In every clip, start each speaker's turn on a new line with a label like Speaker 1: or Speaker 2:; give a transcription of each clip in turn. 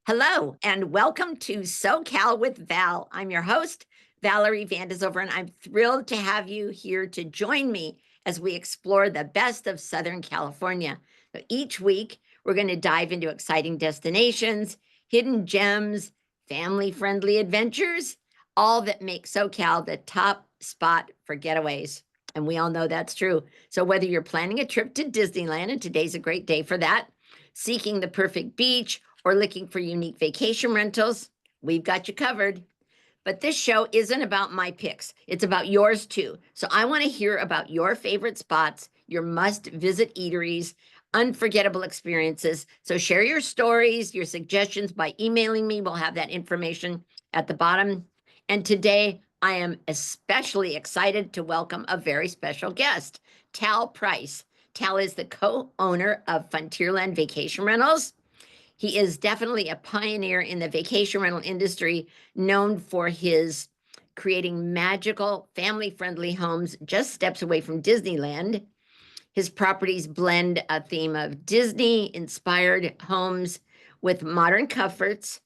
Speaker 1: Hello, and welcome to SoCal with Val. I'm your host, Valerie Van de Zilver, and I'm thrilled to have you here to join me as we explore the best of Southern California. Each week, we're going to dive into exciting destinations, hidden gems, family-friendly adventures, all that make SoCal the top spot for getaways. And we all know that's true. So whether you're planning a trip to Disneyland, and today's a great day for that, seeking the perfect beach, or looking for unique vacation rentals, we've got you covered. But this show isn't about my picks. It's about yours too. So I want to hear about your favorite spots, your must-visit eateries, unforgettable experiences. So share your stories, your suggestions by emailing me. We'll have that information at the bottom. And today I am especially excited to welcome a very special guest, Tal Price. Tal is the co-owner of Funtierland Vacation Rentals. He is definitely a pioneer in the vacation rental industry, known for his creating magical, family-friendly homes just steps away from Disneyland. His properties blend a theme of Disney-inspired homes with modern comforts,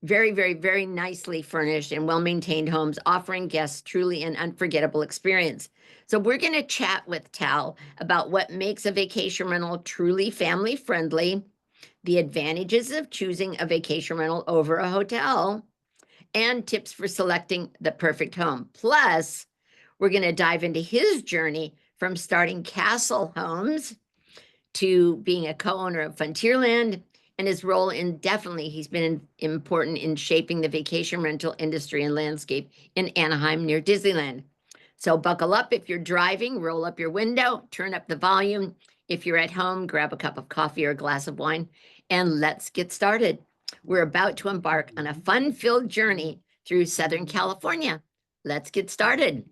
Speaker 1: very, very, very nicely furnished and well-maintained homes, offering guests truly an unforgettable experience. So we're going to chat with Tal about what makes a vacation rental truly family-friendly, the advantages of choosing a vacation rental over a hotel, and tips for selecting the perfect home. Plus, we're going to dive into his journey from starting Castle Homes to being a co-owner of Funtierland, and his role in he's been important in shaping the vacation rental industry and landscape in Anaheim near Disneyland. So buckle up if you're driving, roll up your window, turn up the volume. If you're at home, grab a cup of coffee or a glass of wine, and let's get started. We're about to embark on a fun-filled journey through Southern California. Let's get started.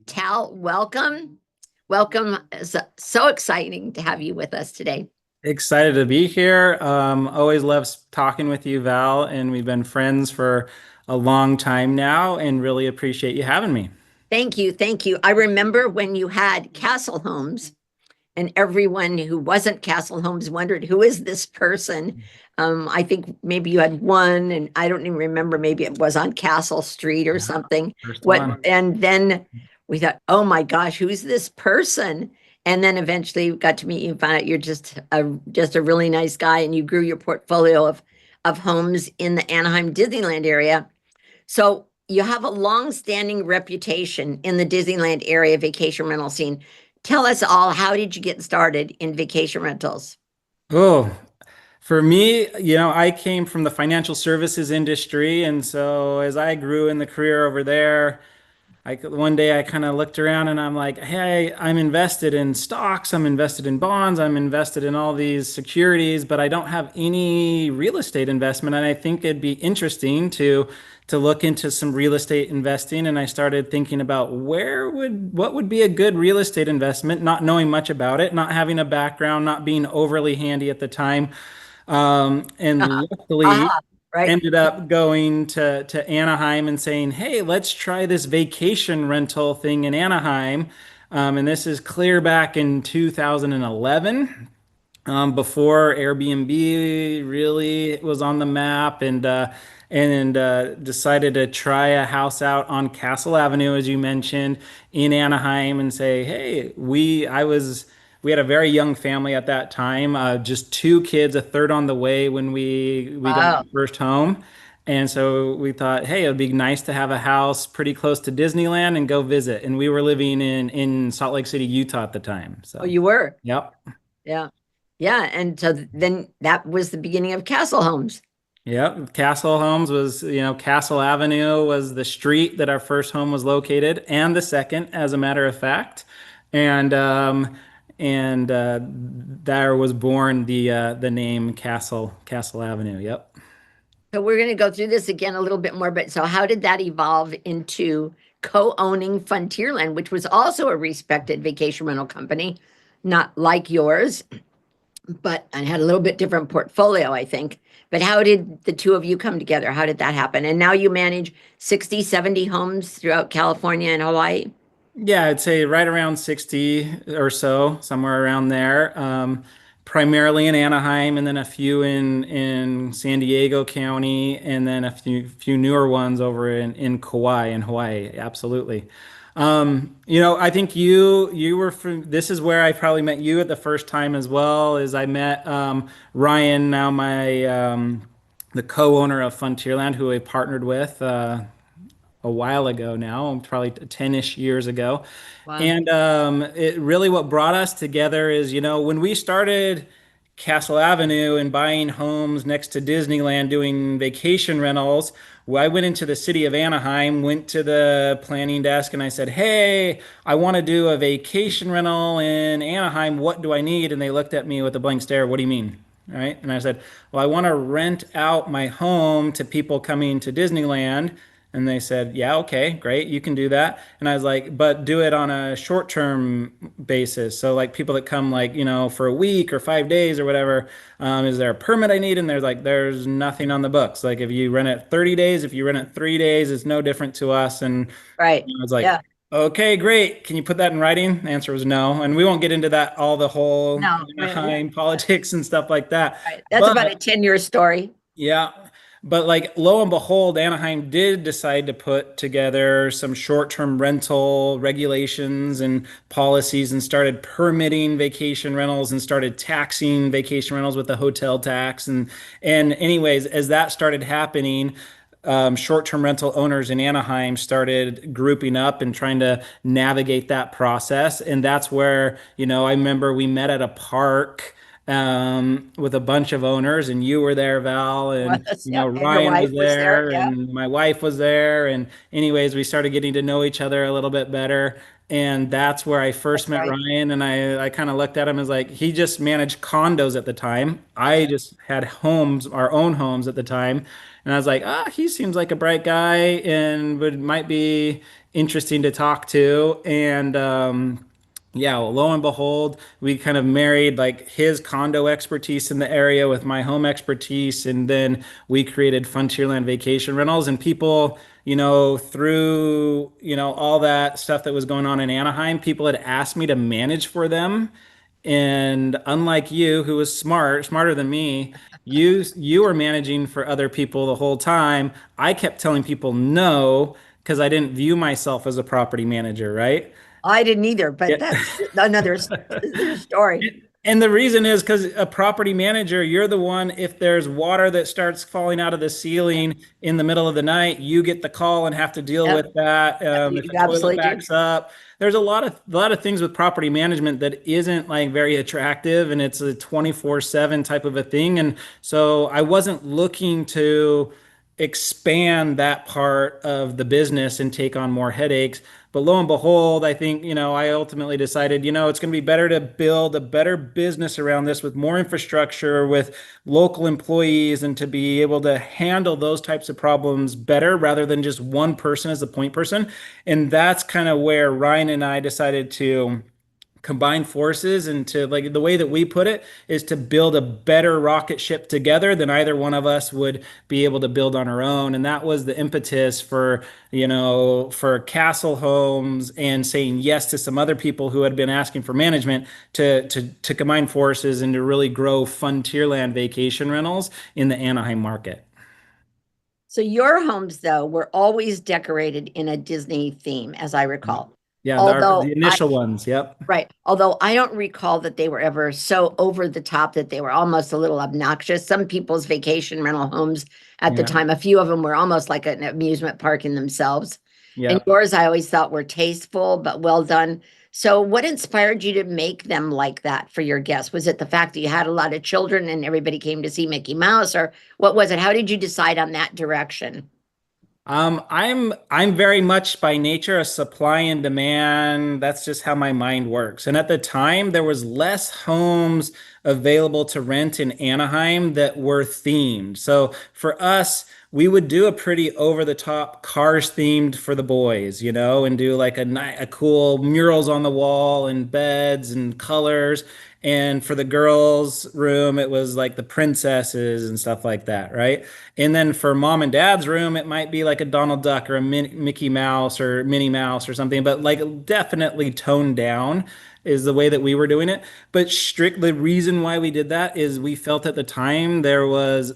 Speaker 1: Tal, welcome. Welcome. So exciting to have you with us today.
Speaker 2: Excited to be here. Always loves talking with you, Val, and we've been friends for a long time now, and really appreciate you having me.
Speaker 1: Thank you. Thank you. I remember when you had Castle Homes, and everyone who wasn't Castle Homes wondered, who is this person? I think maybe you had one, and I don't even remember, maybe it was on Castle Street or something.
Speaker 2: First one.
Speaker 1: And then we thought, oh my gosh, who's this person? And then eventually we got to meet you and found out you're just a really nice guy, and you grew your portfolio of homes in the Anaheim Disneyland area. So you have a long-standing reputation in the Disneyland area vacation rental scene. Tell us all, how did you get started in vacation rentals?
Speaker 2: Oh, for me, I came from the financial services industry, and so as I grew in the career over there, one day I kind of looked around and I'm like, hey, I'm invested in stocks, I'm invested in bonds, I'm invested in all these securities, but I don't have any real estate investment. And I think it'd be interesting to look into some real estate investing. And I started thinking about what would be a good real estate investment, not knowing much about it, not having a background, not being overly handy at the time. And luckily,
Speaker 1: Right.
Speaker 2: ended up going to Anaheim and saying, "Hey, let's try this vacation rental thing in Anaheim." And this is clear back in 2011, before Airbnb really was on the map, and decided to try a house out on Castle Avenue, as you mentioned, in Anaheim, and say, "Hey, we had a very young family at that time, just two kids, a third on the way when we got
Speaker 1: Wow.
Speaker 2: our first home." And so we thought, hey, it would be nice to have a house pretty close to Disneyland and go visit. And we were living in Salt Lake City, Utah at the time.
Speaker 1: Oh,
Speaker 2: So,
Speaker 1: you were?
Speaker 2: yep.
Speaker 1: Yeah. Yeah. And so then that was the beginning of Castle Homes.
Speaker 2: Yep. Castle Homes was, Castle Avenue was the street that our first home was located, and the second, as a matter of fact. And there was born the name Castle Avenue. Yep.
Speaker 1: So we're going to go through this again a little bit more, but so how did that evolve into co-owning Frontierland, which was also a respected vacation rental company, not like yours, but I had a little bit different portfolio, I think. But how did the two of you come together? How did that happen? And now you manage 60, 70 homes throughout California and Hawaii.
Speaker 2: Yeah, I'd say right around 60 or so, somewhere around there. primarily in Anaheim, and then a few in San Diego County, and then a few newer ones over in Kauai in Hawaii. Absolutely. I think you were from, this is where I probably met you at the first time as well, as I met Ryan, now my the co-owner of Funtierland, who I partnered with a while ago now, probably 10-ish years ago.
Speaker 1: Wow.
Speaker 2: And it really what brought us together is, when we started Castle Avenue and buying homes next to Disneyland doing vacation rentals, well, I went into the city of Anaheim, went to the planning desk, and I said, "Hey, I want to do a vacation rental in Anaheim. What do I need?" And they looked at me with a blank stare. "What do you mean?" Right? And I said, "Well, I want to rent out my home to people coming to Disneyland." And they said, "Yeah, okay, great, you can do that." And I was like, "But do it on a short-term basis. So like people that come like, for a week or 5 days or whatever, is there a permit I need?" And they're like, "There's nothing on the books. Like if you rent it 30 days, if you rent it 3 days, it's no different to us." And
Speaker 1: Right.
Speaker 2: I was like,
Speaker 1: Yeah.
Speaker 2: "Okay, great. Can you put that in writing?" The answer was no. And we won't get into that, all the whole
Speaker 1: No,
Speaker 2: Anaheim politics and stuff like that.
Speaker 1: right. That's
Speaker 2: But
Speaker 1: about a 10-year story.
Speaker 2: yeah. But like lo and behold, Anaheim did decide to put together some short-term rental regulations and policies and started permitting vacation rentals and started taxing vacation rentals with the hotel tax. And anyways, as that started happening, short-term rental owners in Anaheim started grouping up and trying to navigate that process. And that's where, I remember we met at a park with a bunch of owners, and you were there, Val, and
Speaker 1: Was, yeah. And your
Speaker 2: Ryan
Speaker 1: wife
Speaker 2: was
Speaker 1: was there.
Speaker 2: there,
Speaker 1: Yeah,
Speaker 2: and my wife was there, and anyways, we started getting to know each other a little bit better, and that's where I first
Speaker 1: that's
Speaker 2: met
Speaker 1: right.
Speaker 2: Ryan, and I kind of looked at him as like he just managed condos at the time.
Speaker 1: That's
Speaker 2: I
Speaker 1: right.
Speaker 2: just had homes, our own homes at the time, and I was like, he seems like a bright guy and would might be interesting to talk to, and yeah, well, lo and behold, we kind of married like his condo expertise in the area with my home expertise. And then we created Funtierland Vacation Rentals. And people, through, all that stuff that was going on in Anaheim, people had asked me to manage for them. And unlike you, who was smarter than me, you were managing for other people the whole time. I kept telling people no because I didn't view myself as a property manager, right?
Speaker 1: I didn't either, but
Speaker 2: Yeah.
Speaker 1: that's another story.
Speaker 2: And the reason is because a property manager, you're the one, if there's water that starts falling out of the
Speaker 1: Yeah.
Speaker 2: ceiling in the middle of the night, you get the call and have to deal
Speaker 1: Yep.
Speaker 2: with that. If
Speaker 1: You
Speaker 2: a toilet
Speaker 1: absolutely do.
Speaker 2: backs up, there's a lot of things with property management that isn't like very attractive, and it's a 24/7 type of a thing. And so I wasn't looking to expand that part of the business and take on more headaches. But lo and behold, I think, I ultimately decided, it's going to be better to build a better business around this with more infrastructure, with local employees, and to be able to handle those types of problems better rather than just one person as the point person. And that's kind of where Ryan and I decided to combine forces, and to, like, the way that we put it is to build a better rocket ship together than either one of us would be able to build on our own. And that was the impetus for Castle Homes, and saying yes to some other people who had been asking for management to combine forces and to really grow Funtierland Vacation Rentals in the Anaheim market.
Speaker 1: So your homes, though, were always decorated in a Disney theme, as I recall.
Speaker 2: Yeah, the
Speaker 1: Although I
Speaker 2: initial ones. Yep.
Speaker 1: Right. Although I don't recall that they were ever so over the top that they were almost a little obnoxious. Some people's vacation rental homes at the
Speaker 2: Yeah.
Speaker 1: time, a few of them were almost like an amusement park in themselves. And
Speaker 2: Yeah.
Speaker 1: yours, I always thought were tasteful, but well done. So, what inspired you to make them like that for your guests? Was it the fact that you had a lot of children and everybody came to see Mickey Mouse, or what was it? How did you decide on that direction?
Speaker 2: I'm very much by nature a supply and demand. That's just how my mind works. And at the time, there was less homes available to rent in Anaheim that were themed. So for us, we would do a pretty over the top cars themed for the boys, and do like a cool murals on the wall and beds and colors. And for the girls' room, it was like the princesses and stuff like that, right? And then for mom and dad's room, it might be like a Donald Duck or a Mickey Mouse or Minnie Mouse or something, but like definitely toned down. is the way that we were doing it. But strictly, the reason why we did that is we felt at the time there was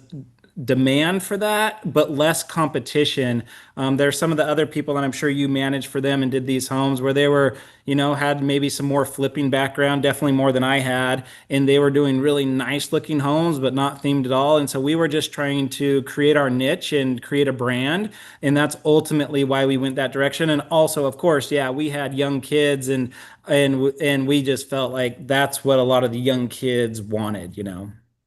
Speaker 2: demand for that, but less competition. There's some of the other people, and I'm sure you managed for them and did these homes where they were, had maybe some more flipping background, definitely more than I had, and they were doing really nice looking homes, but not themed at all. And so we were just trying to create our niche and create a brand, and that's ultimately why we went that direction. And also, of course, yeah, we had young kids, and we just felt like that's what a lot of the young kids wanted.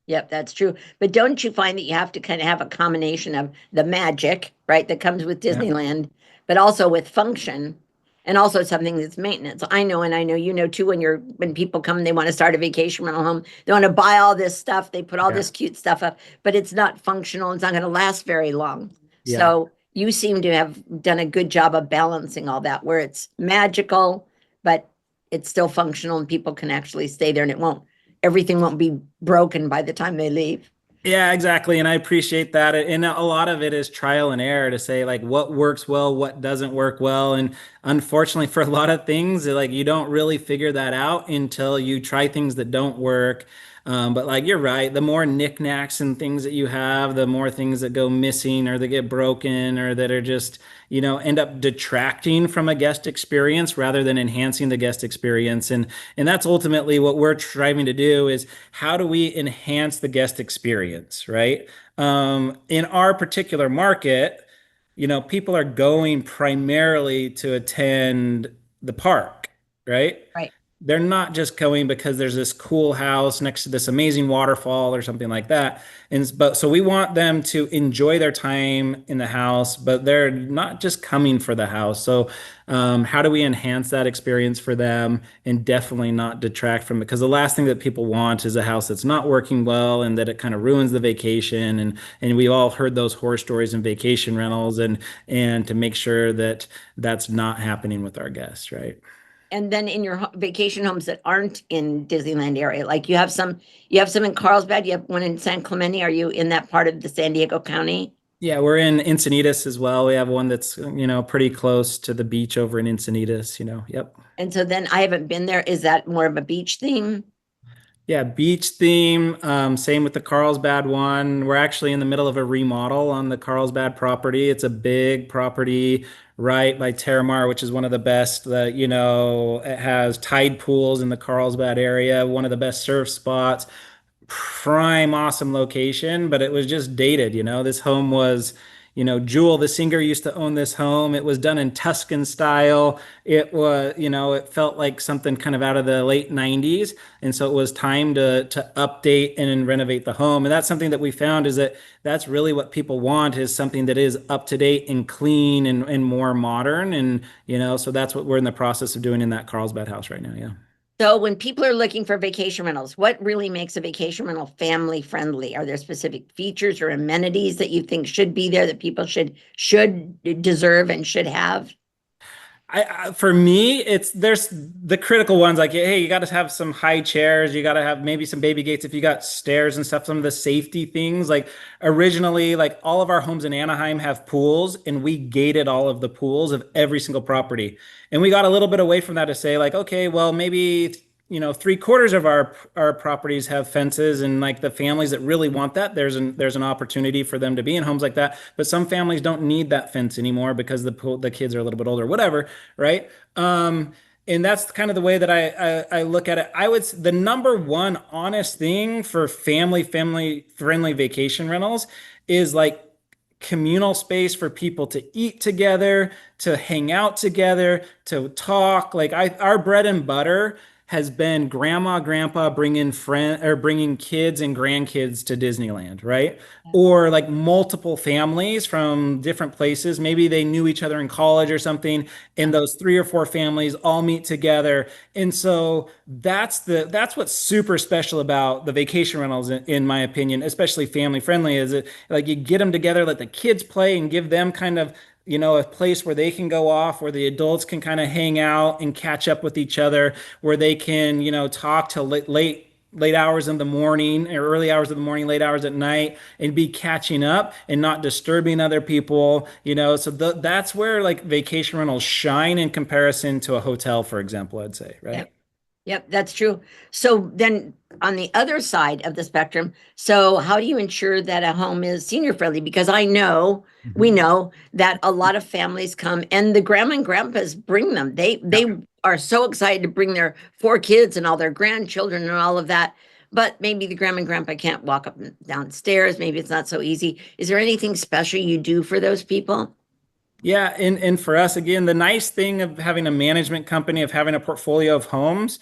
Speaker 1: Yep, that's true. But don't you find that you have to kind of have a combination of the magic, right, that comes with
Speaker 2: Yeah.
Speaker 1: Disneyland, but also with function and also something that's maintenance. I know, and I know you know too, when people come, they want to start a vacation rental home, they want to buy all this stuff, they put all
Speaker 2: Yeah.
Speaker 1: this cute stuff up, but it's not functional, it's not going to last very long.
Speaker 2: Yeah.
Speaker 1: So you seem to have done a good job of balancing all that, where it's magical, but it's still functional and people can actually stay there and everything won't be broken by the time they leave.
Speaker 2: Yeah, exactly. And I appreciate that. And a lot of it is trial and error to say like what works well, what doesn't work well. And unfortunately, for a lot of things, like you don't really figure that out until you try things that don't work. But like you're right, the more knickknacks and things that you have, the more things that go missing or that get broken or that are just, end up detracting from a guest experience rather than enhancing the guest experience. And that's ultimately what we're striving to do is how do we enhance the guest experience, right? In our particular market, people are going primarily to attend the park, right?
Speaker 1: Right.
Speaker 2: They're not just going because there's this cool house next to this amazing waterfall or something like that. But so we want them to enjoy their time in the house, but they're not just coming for the house. So how do we enhance that experience for them and definitely not detract from it? Because the last thing that people want is a house that's not working well and that it kind of ruins the vacation. And we've all heard those horror stories in vacation rentals, and to make sure that that's not happening with our guests, right?
Speaker 1: And then in your vacation homes that aren't in Disneyland area, like you have some in Carlsbad, you have one in San Clemente. Are you in that part of the San Diego County?
Speaker 2: Yeah, we're in Encinitas as well. We have one that's, pretty close to the beach over in Encinitas. Yep.
Speaker 1: And so then I haven't been there. Is that more of a beach theme?
Speaker 2: Yeah, beach theme. Same with the Carlsbad one. We're actually in the middle of a remodel on the Carlsbad property. It's a big property right by Terramar, which is one of the best. It has tide pools in the Carlsbad area, one of the best surf spots, prime, awesome location, but it was just dated. This home was, Jewel, the singer, used to own this home. It was done in Tuscan style. It was, it felt like something kind of out of the late 90s. And so it was time to update and renovate the home. And that's something that we found is that that's really what people want is something that is up to date and clean and more modern. And, so that's what we're in the process of doing in that Carlsbad house right now. Yeah.
Speaker 1: So when people are looking for vacation rentals, what really makes a vacation rental family friendly? Are there specific features or amenities that you think should be there that people should deserve and should have?
Speaker 2: For me, there's the critical ones like, hey, you got to have some high chairs, you got to have maybe some baby gates if you got stairs and stuff. Some of the safety things, like originally, like all of our homes in Anaheim have pools, and we gated all of the pools of every single property. And we got a little bit away from that to say, like, okay, well, maybe 3/4 of our properties have fences, and like the families that really want that, there's an opportunity for them to be in homes like that. But some families don't need that fence anymore because the kids are a little bit older, whatever, right? And that's kind of the way that I look at it. The number one honest thing for family friendly vacation rentals is like communal space for people to eat together, to hang out together, to talk. Like our bread and butter has been grandma, grandpa bringing kids and grandkids to Disneyland, right? Or like multiple families from different places. Maybe they knew each other in college or something, and those 3 or 4 families all meet together. And so that's what's super special about the vacation rentals, in my opinion, especially family friendly, is it like you get them together, let the kids play, and give them kind of a place where they can go off, where the adults can kind of hang out and catch up with each other, where they can, talk till late hours in the morning or early hours of the morning, late hours at night, and be catching up and not disturbing other people. So that's where like vacation rentals shine in comparison to a hotel, for example, I'd say,
Speaker 1: Yeah.
Speaker 2: right?
Speaker 1: Yep, that's true. So then on the other side of the spectrum, so how do you ensure that a home is senior friendly? Because I know, we
Speaker 2: Mhm.
Speaker 1: know that a lot of families come and the grandma and grandpas bring them. They are so excited to bring their four kids and all their grandchildren and all of that. But maybe the grandma and grandpa can't walk up and downstairs. Maybe it's not so easy. Is there anything special you do for those people?
Speaker 2: Yeah, and for us, again, the nice thing of having a management company, of having a portfolio of homes,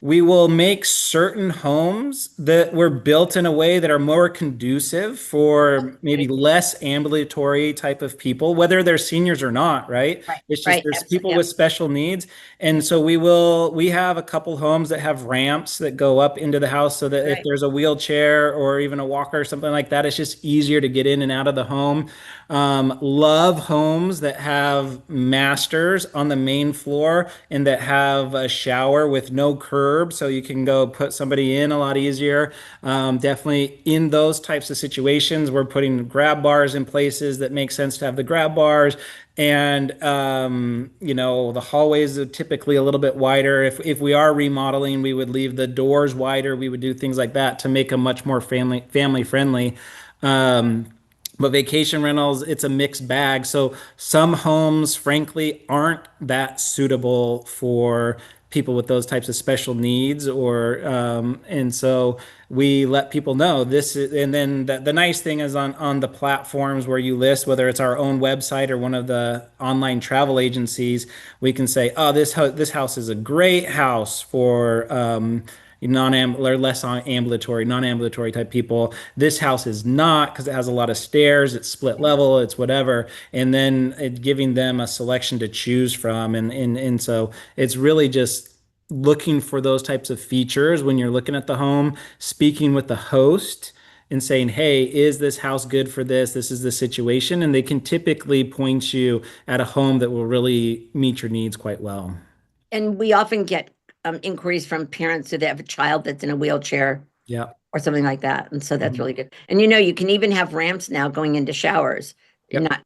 Speaker 2: we will make certain homes that were built in a way that are more conducive for maybe
Speaker 1: Right,
Speaker 2: less ambulatory type of people, whether they're seniors or not, right?
Speaker 1: right,
Speaker 2: It's just
Speaker 1: right.
Speaker 2: there's
Speaker 1: Absolutely.
Speaker 2: people
Speaker 1: Yep.
Speaker 2: with special needs. And so we have a couple homes that have ramps that go up into the house so that if
Speaker 1: Right.
Speaker 2: there's a wheelchair or even a walker or something like that, it's just easier to get in and out of the home. Love homes that have masters on the main floor and that have a shower with no curb, so you can go put somebody in a lot easier. Definitely in those types of situations, we're putting grab bars in places that make sense to have the grab bars. And the hallways are typically a little bit wider. If we are remodeling, we would leave the doors wider. We would do things like that to make them much more family friendly. Um, but vacation rentals, it's a mixed bag. So some homes, frankly, aren't that suitable for people with those types of special needs, and so we let people know this is, and then the nice thing is on the platforms where you list, whether it's our own website or one of the online travel agencies, we can say, oh, this house is a great house for or less ambulatory, non-ambulatory type people. This house is not because it has a lot of stairs, it's split level, it's whatever, and then giving them a selection to choose from, and so it's really just looking for those types of features when you're looking at the home, speaking with the host and saying, hey, is this house good for this? This is the situation. And they can typically point you at a home that will really meet your needs quite well.
Speaker 1: And we often get inquiries from parents who they have a child that's in a wheelchair
Speaker 2: Yeah.
Speaker 1: or something like that. And so that's
Speaker 2: Mhm.
Speaker 1: really good. And you can even have ramps now going into showers. And
Speaker 2: Yep.
Speaker 1: not,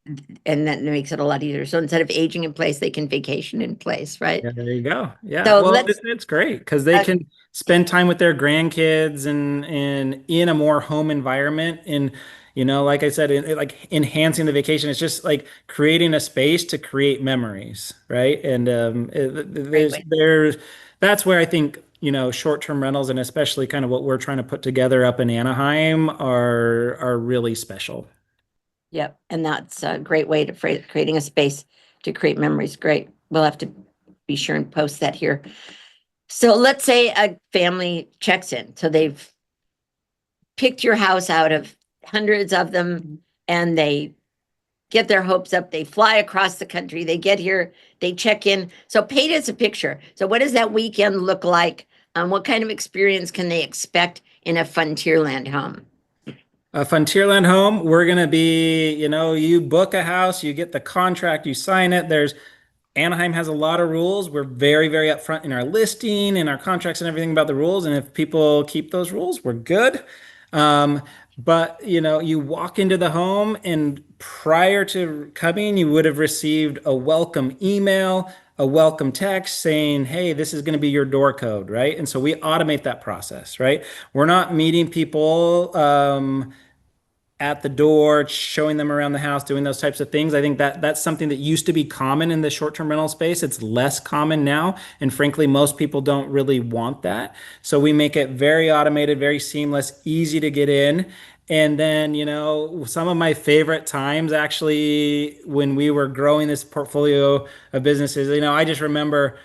Speaker 1: and that makes it a lot easier. So instead of aging in place, they can vacation in place, right?
Speaker 2: Yeah, there you go. Yeah.
Speaker 1: So
Speaker 2: Well,
Speaker 1: let's,
Speaker 2: it's great because they
Speaker 1: uh,
Speaker 2: can spend time with their grandkids and in a more home environment. And, like I said, like enhancing the vacation, it's just like creating a space to create memories, right? And
Speaker 1: great way.
Speaker 2: that's where I think, short-term rentals and especially kind of what we're trying to put together up in Anaheim are really special.
Speaker 1: Yep. And that's a great way to creating a space to create memories. Great. We'll have to be sure and post that here. So let's say a family checks in. So they've picked your house out of hundreds of them and they get their hopes up. They fly across the country. They get here, they check in. So paint us a picture. So what does that weekend look like? What kind of experience can they expect in a Funtierland home?
Speaker 2: A Funtierland home, we're going to be, you book a house, you get the contract, you sign it. Anaheim has a lot of rules. We're very, very upfront in our listing and our contracts and everything about the rules. And if people keep those rules, we're good. But you walk into the home, and prior to coming, you would have received a welcome email, a welcome text saying, hey, this is going to be your door code, right? And so we automate that process, right? We're not meeting people. At the door, showing them around the house, doing those types of things. I think that's something that used to be common in the short-term rental space. It's less common now, and frankly, most people don't really want that. So we make it very automated, very seamless, easy to get in. And then, some of my favorite times actually when we were growing this portfolio of businesses, I just remember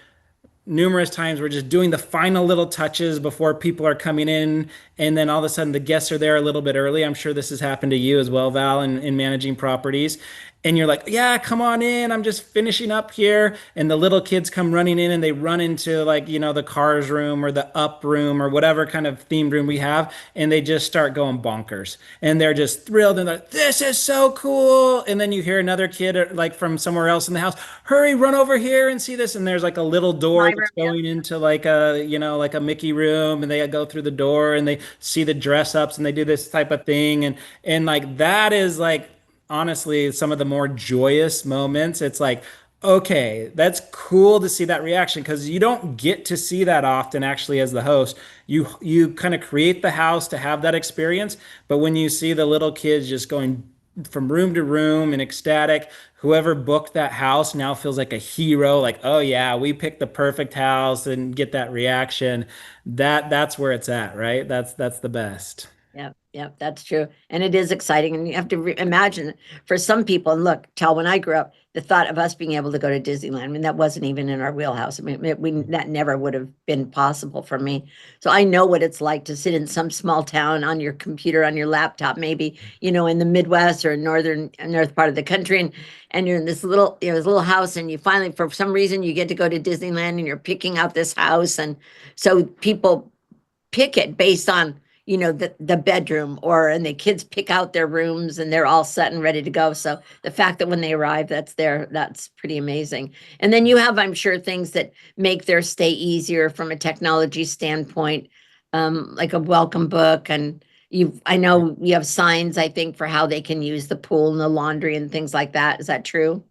Speaker 2: numerous times we're just doing the final little touches before people are coming in, and then all of a sudden the guests are there a little bit early. I'm sure this has happened to you as well, Val, in managing properties. And you're like, yeah, come on in, I'm just finishing up here. And the little kids come running in and they run into, like, the cars room or the up room or whatever kind of themed room we have, and they just start going bonkers and they're just thrilled and they're like, this is so cool. And then you hear another kid, like from somewhere else in the house, hurry, run over here and see this. And there's like a little door
Speaker 1: My
Speaker 2: that's
Speaker 1: room, yeah.
Speaker 2: going into like like a Mickey room, and they go through the door and they see the dress ups and they do this type of thing. And like that is like honestly some of the more joyous moments. It's like, Okay, that's cool to see that reaction because you don't get to see that often actually as the host. You kind of create the house to have that experience, but when you see the little kids just going from room to room and ecstatic, whoever booked that house now feels like a hero, like, oh yeah, we picked the perfect house and get that reaction. That's where it's at, right? That's the best.
Speaker 1: Yeah, yeah, that's true. And it is exciting. And you have to imagine for some people, and look, Tal, when I grew up, the thought of us being able to go to Disneyland, I mean, that wasn't even in our wheelhouse. I mean, that never would have been possible for me. So I know what it's like to sit in some small town on your computer, on your laptop, maybe, in the Midwest or north part of the country. And you're in this this little house, and you finally, for some reason, you get to go to Disneyland and you're picking out this house. And so people pick it based on the bedroom, and the kids pick out their rooms and they're all set and ready to go. So the fact that when they arrive that's pretty amazing. And then you have, I'm sure, things that make their stay easier from a technology standpoint, like a welcome book. And I know you have signs, I think, for how they can use the pool and the laundry and things like that. Is that true?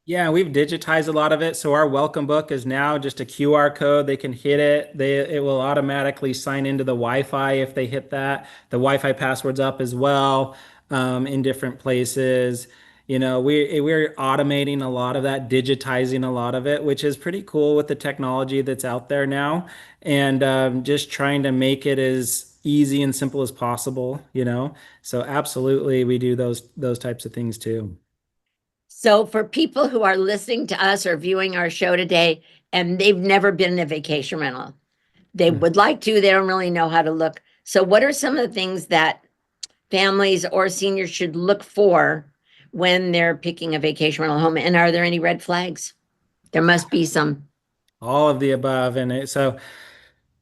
Speaker 2: Yeah, we've digitized a lot of it. So our welcome book is now just a QR code. They can hit it. It will automatically sign into the Wi-Fi if they hit that. The Wi-Fi password's up as well, in different places. We're automating a lot of that, digitizing a lot of it, which is pretty cool with the technology that's out there now, and just trying to make it as easy and simple as possible. So absolutely, we do those types of things too.
Speaker 1: So for people who are listening to us or viewing our show today and they've never been in a vacation rental, they would like to, they don't really know how to look. So what are some of the things that families or seniors should look for when they're picking a vacation rental home? And are there any red flags? There must be some.
Speaker 2: All of the above. So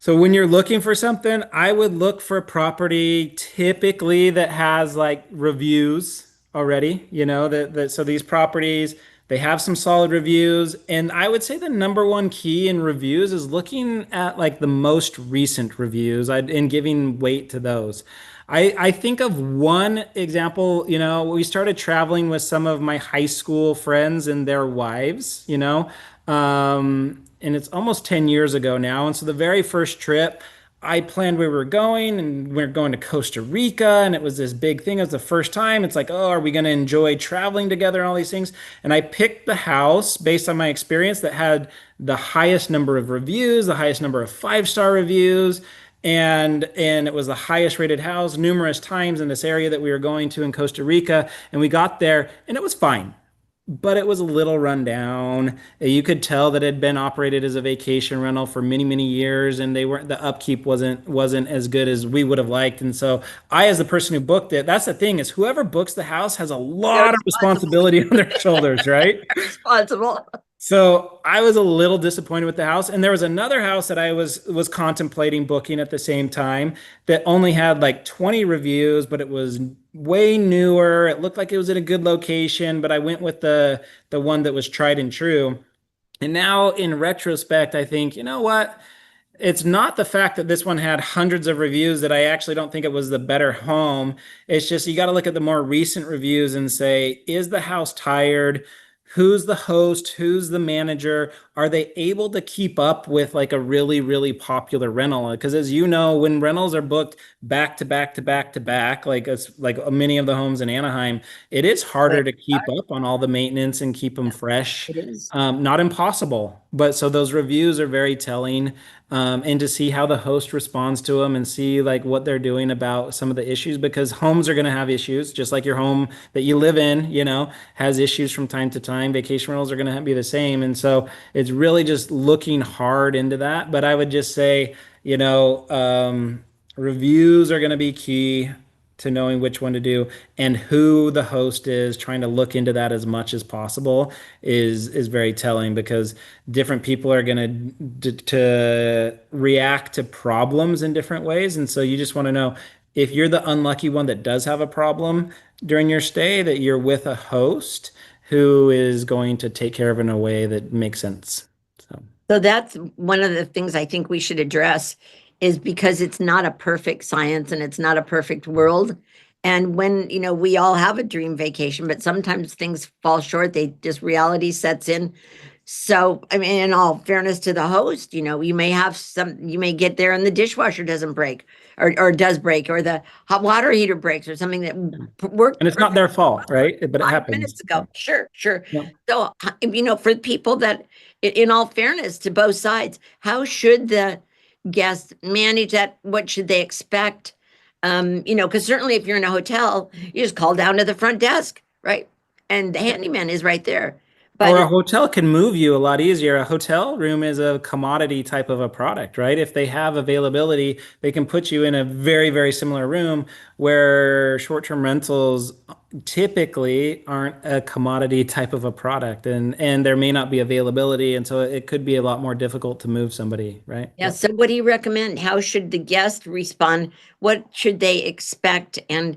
Speaker 2: when you're looking for something, I would look for property typically that has like reviews already, so these properties, they have some solid reviews. And I would say the number one key in reviews is looking at like the most recent reviews and giving weight to those. I think of one example, we started traveling with some of my high school friends and their wives. And it's almost 10 years ago now. And so the very first trip, I planned where we were going, and we are going to Costa Rica, and it was this big thing. It was the first time. It's like, oh, are we going to enjoy traveling together and all these things? And I picked the house based on my experience that had the highest number of reviews, the highest number of five-star reviews, and it was the highest rated house numerous times in this area that we were going to in Costa Rica. And we got there, and it was fine, but it was a little run down. You could tell that it had been operated as a vacation rental for many, many years, and the upkeep wasn't as good as we would have liked. And so I, as the person who booked it, that's the thing, is whoever books the house has a
Speaker 1: They're
Speaker 2: lot of
Speaker 1: responsible.
Speaker 2: responsibility on their shoulders, right?
Speaker 1: Responsible.
Speaker 2: So I was a little disappointed with the house. And there was another house that I was contemplating booking at the same time that only had like 20 reviews, but it was way newer. It looked like it was in a good location, but I went with the one that was tried and true. And now in retrospect, I think, you know what? It's not the fact that this one had hundreds of reviews that I actually don't think it was the better home. It's just you got to look at the more recent reviews and say, is the house tired? Who's the host? Who's the manager? Are they able to keep up with like a really, really popular rental? Because as you know, when rentals are booked back to back to back to back, like many of the homes in Anaheim, it is harder to keep up on all the maintenance and keep them fresh.
Speaker 1: It is.
Speaker 2: Not impossible, but so those reviews are very telling, and to see how the host responds to them and see like what they're doing about some of the issues, because homes are going to have issues, just like your home that you live in, has issues from time to time. Vacation rentals are going to be the same. And so it's really just looking hard into that. But I would just say, reviews are going to be key to knowing which one to do, and who the host is. Trying to look into that as much as possible is very telling, because different people are going to react to problems in different ways. And so you just want to know, if you're the unlucky one that does have a problem during your stay, that you're with a host who is going to take care of it in a way that makes sense. So
Speaker 1: So that's one of the things I think we should address, is because it's not a perfect science and it's not a perfect world. And when, we all have a dream vacation, but sometimes things fall short. Reality sets in. So, I mean, in all fairness to the host, you may get there and the dishwasher doesn't break or does break, or the hot water heater breaks or something that worked
Speaker 2: And it's not their fault, right? But it
Speaker 1: 5 minutes
Speaker 2: happens.
Speaker 1: ago. Sure, sure.
Speaker 2: Yeah.
Speaker 1: So, for people that, in all fairness to both sides, how should the guests manage that? What should they expect? Because certainly if you're in a hotel, you just call down to the front desk, right? And the handyman is right there.
Speaker 2: Or
Speaker 1: But
Speaker 2: a hotel can move you a lot easier. A hotel room is a commodity type of a product, right? If they have availability, they can put you in a very, very similar room where short-term rentals typically aren't a commodity type of a product and there may not be availability. And so it could be a lot more difficult to move somebody, right?
Speaker 1: yeah,
Speaker 2: Yep.
Speaker 1: so what do you recommend? How should the guest respond? What should they expect? And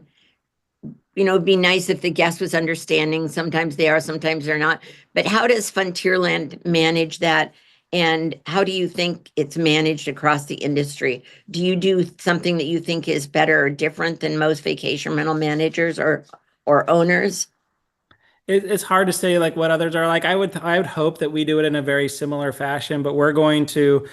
Speaker 1: it'd be nice if the guest was understanding. Sometimes they are, sometimes they're not. But how does Funtierland manage that? And how do you think it's managed across the industry? Do you do something that you think is better or different than most vacation rental managers or owners?
Speaker 2: It's hard to say like what others are like. I would hope that we do it in a very similar fashion, but we're going to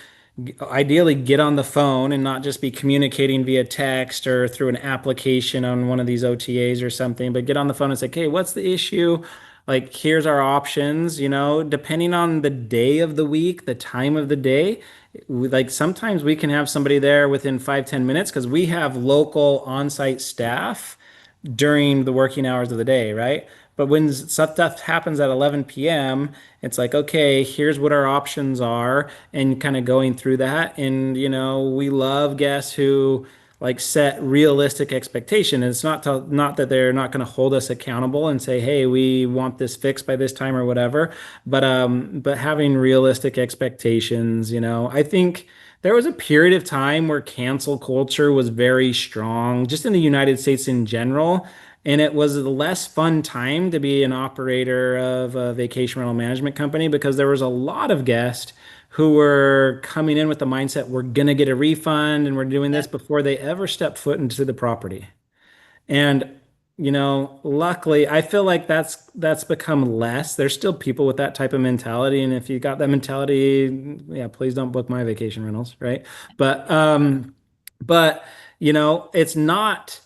Speaker 2: ideally get on the phone and not just be communicating via text or through an application on one of these OTAs or something, but get on the phone and say, "Hey, what's the issue? Like, here's our options, depending on the day of the week, the time of the day. Like sometimes we can have somebody there within 5, 10 minutes because we have local on-site staff during the working hours of the day, right? But when stuff happens at 11 p.m., it's like, okay, here's what our options are, and kind of going through that. And, we love guests who like set realistic expectation. And it's not that they're not going to hold us accountable and say, hey, we want this fixed by this time or whatever, but having realistic expectations, I think there was a period of time where cancel culture was very strong, just in the United States in general. And it was a less fun time to be an operator of a vacation rental management company because there was a lot of guests who were coming in with the mindset, we're going to get a refund and we're doing
Speaker 1: Yeah.
Speaker 2: this before they ever step foot into the property. And luckily, I feel like that's become less. There's still people with that type of mentality, and if you got that mentality, yeah, please don't book my vacation rentals, right? But it's not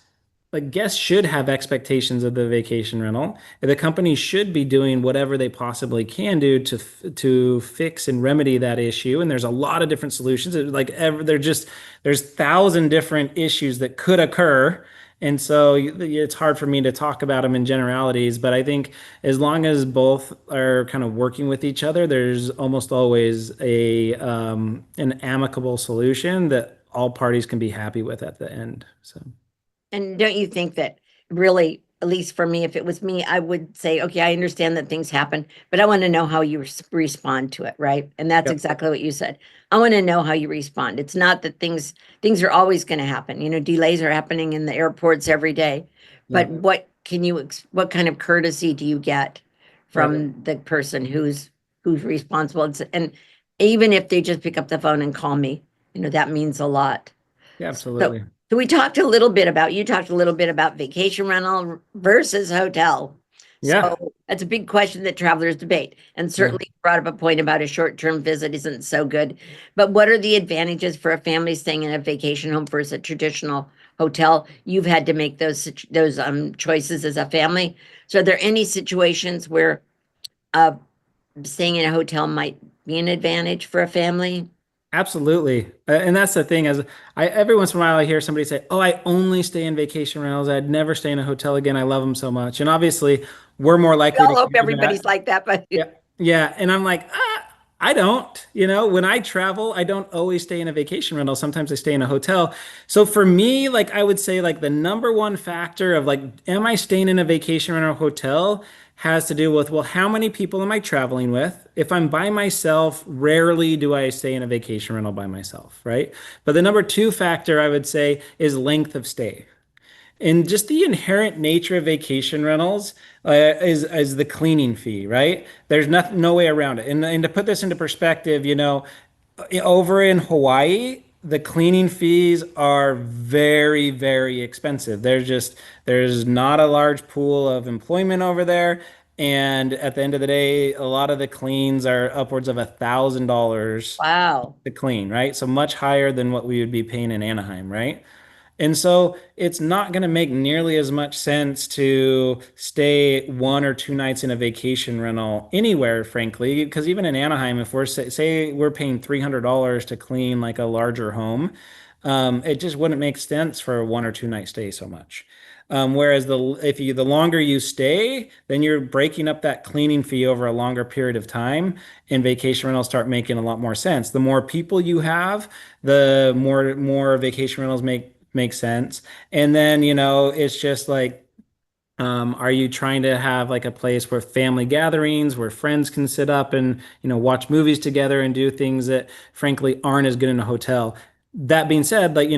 Speaker 2: like guests should have expectations of the vacation rental. The company should be doing whatever they possibly can do to fix and remedy that issue. And there's a lot of different solutions. There's 1,000 different issues that could occur. And so it's hard for me to talk about them in generalities, but I think as long as both are kind of working with each other, there's almost always an amicable solution that all parties can be happy with at the end. So.
Speaker 1: And don't you think that really, at least for me, if it was me, I would say, okay, I understand that things happen, but I want to know how you respond to it, right? And that's
Speaker 2: Yep.
Speaker 1: exactly what you said. I want to know how you respond. It's not that things are always going to happen. Delays are happening in the airports every day. But
Speaker 2: Yeah.
Speaker 1: what kind of courtesy do you get
Speaker 2: Right.
Speaker 1: from the person who's responsible? And even if they just pick up the phone and call me, that means a lot.
Speaker 2: Yeah,
Speaker 1: So,
Speaker 2: absolutely.
Speaker 1: so you talked a little bit about vacation rental versus hotel.
Speaker 2: Yeah.
Speaker 1: So that's a big question that travelers debate. And
Speaker 2: Yeah.
Speaker 1: certainly you brought up a point about a short-term visit isn't so good. But what are the advantages for a family staying in a vacation home versus a traditional hotel? You've had to make those choices as a family. So are there any situations where uh staying in a hotel might be an advantage for a family?
Speaker 2: Absolutely. And that's the thing is every once in a while I hear somebody say, "Oh, I only stay in vacation rentals. I'd never stay in a hotel again. I love them so much." And obviously, we're more
Speaker 1: We
Speaker 2: likely to
Speaker 1: all hope
Speaker 2: hear
Speaker 1: everybody's
Speaker 2: that.
Speaker 1: like that, but
Speaker 2: Yeah. Yeah. And I'm like, I don't, when I travel, I don't always stay in a vacation rental. Sometimes I stay in a hotel. So for me, like I would say like the number one factor of like, am I staying in a vacation rental hotel has to do with, well, how many people am I traveling with? If I'm by myself, rarely do I stay in a vacation rental by myself, right? But the number two factor I would say is length of stay. And just the inherent nature of vacation rentals is the cleaning fee, right? There's no way around it. And to put this into perspective, over in Hawaii, the cleaning fees are very, very expensive. There's not a large pool of employment over there. And at the end of the day, a lot of the cleans are upwards of $1,000
Speaker 1: Wow.
Speaker 2: to clean, right? So much higher than what we would be paying in Anaheim, right? And so it's not going to make nearly as much sense to stay 1 or 2 nights in a vacation rental anywhere, frankly, because even in Anaheim, if say we're paying $300 to clean like a larger home, it just wouldn't make sense for a 1 or 2 night stay so much. Whereas the longer you stay, then you're breaking up that cleaning fee over a longer period of time, and vacation rentals start making a lot more sense. The more people you have, the more vacation rentals make sense. And then, it's just like, are you trying to have like a place where family gatherings, where friends can sit up and, watch movies together and do things that frankly aren't as good in a hotel? That being said, like,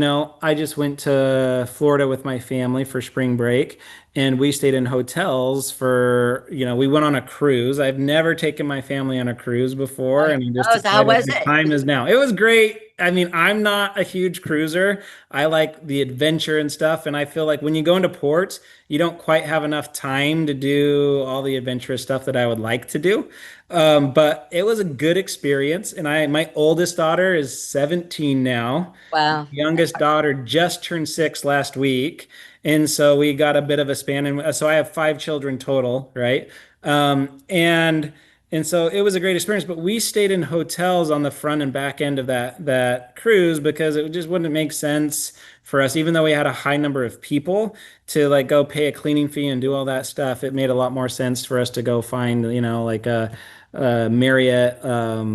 Speaker 2: I just went to Florida with my family for spring break and we stayed in hotels for, we went on a cruise. I've never taken my family on a cruise before, and I just
Speaker 1: Oh, so how
Speaker 2: decided
Speaker 1: was
Speaker 2: the
Speaker 1: it?
Speaker 2: time is now. It was great. I mean, I'm not a huge cruiser. I like the adventure and stuff. And I feel like when you go into ports, you don't quite have enough time to do all the adventurous stuff that I would like to do. But it was a good experience. And my oldest daughter is 17 now.
Speaker 1: Wow.
Speaker 2: Youngest daughter just turned 6 last week. And so we got a bit of a span. And so I have 5 children total, right? Um, and and so it was a great experience, but we stayed in hotels on the front and back end of that cruise because it just wouldn't make sense for us, even though we had a high number of people, to like go pay a cleaning fee and do all that stuff. It made a lot more sense for us to go find, like a Marriott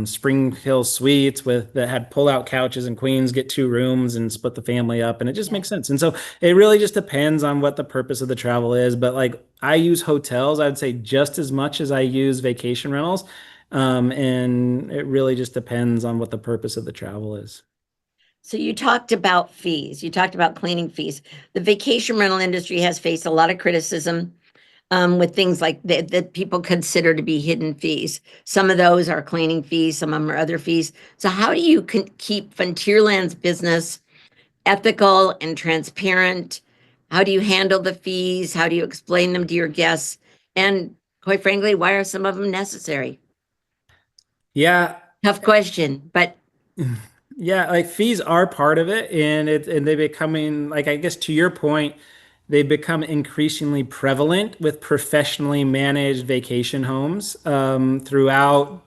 Speaker 2: Spring Hill Suites with that had pull-out couches and queens, get 2 rooms and split the family up, and it just
Speaker 1: Yeah.
Speaker 2: makes sense. And so it really just depends on what the purpose of the travel is. But like I use hotels, I'd say just as much as I use vacation rentals. And it really just depends on what the purpose of the travel is.
Speaker 1: So you talked about fees. You talked about cleaning fees. The vacation rental industry has faced a lot of criticism with things like that people consider to be hidden fees. Some of those are cleaning fees, some of them are other fees. So how do you keep Funtierland's business ethical and transparent? How do you handle the fees? How do you explain them to your guests? And quite frankly, why are some of them necessary?
Speaker 2: Yeah,
Speaker 1: Tough question, but
Speaker 2: yeah, like fees are part of it, and they becoming like I guess to your point, they become increasingly prevalent with professionally managed vacation homes throughout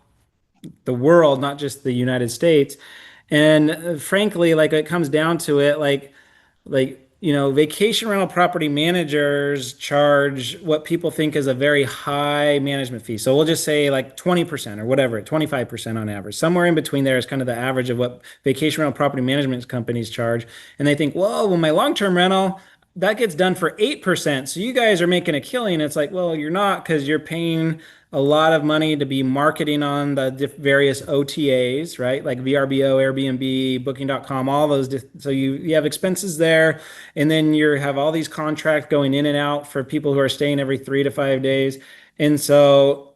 Speaker 2: the world, not just the United States. And frankly, like it comes down to it, vacation rental property managers charge what people think is a very high management fee. So we'll just say like 20% or whatever, 25% on average. Somewhere in between there is kind of the average of what vacation rental property management companies charge. And they think, whoa, well, my long-term rental, that gets done for 8%. So you guys are making a killing. It's like, well, you're not, because you're paying a lot of money to be marketing on the various OTAs, right? Like VRBO, Airbnb, Booking.com, all those. So you have expenses there. And then you have all these contracts going in and out for people who are staying every 3 to 5 days. And so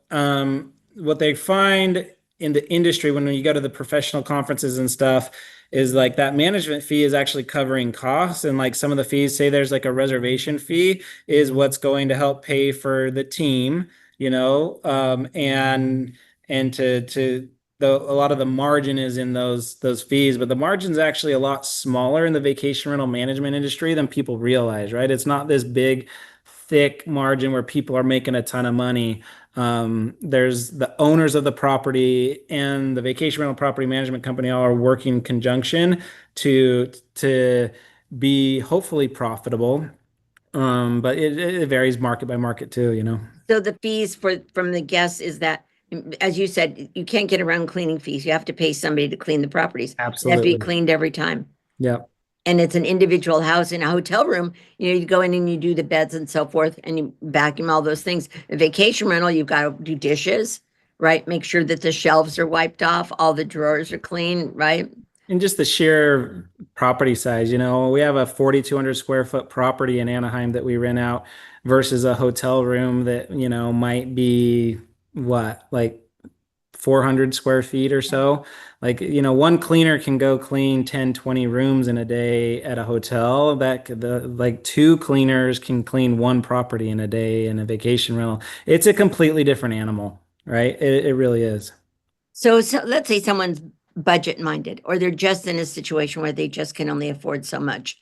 Speaker 2: what they find in the industry when you go to the professional conferences and stuff is like that management fee is actually covering costs, and like some of the fees, say there's like a reservation fee, is what's going to help pay for the team, and a lot of the margin is in those fees, but the margin's actually a lot smaller in the vacation rental management industry than people realize, right? It's not this big thick margin where people are making a ton of money. There's the owners of the property and the vacation rental property management company all are working in conjunction to be hopefully profitable. But it varies market by market too.
Speaker 1: so the fees from the guests is that, as you said, you can't get around cleaning fees. You have to pay somebody to clean the properties. They have to be
Speaker 2: Absolutely.
Speaker 1: cleaned every time.
Speaker 2: Yeah.
Speaker 1: And it's an individual house. In a hotel room, you go in and you do the beds and so forth, and you vacuum all those things. A vacation rental, you've got to do dishes, right? Make sure that the shelves are wiped off, all the drawers are clean, right?
Speaker 2: And just the sheer property size, we have a 4,200 square foot property in Anaheim that we rent out versus a hotel room that, might be what, like 400 square feet or so. Like, one cleaner can go clean 10, 20 rooms in a day at a hotel. Like two cleaners can clean one property in a day in a vacation rental. It's a completely different animal, right? It really is.
Speaker 1: So let's say someone's budget minded, or they're just in a situation where they just can only afford so much.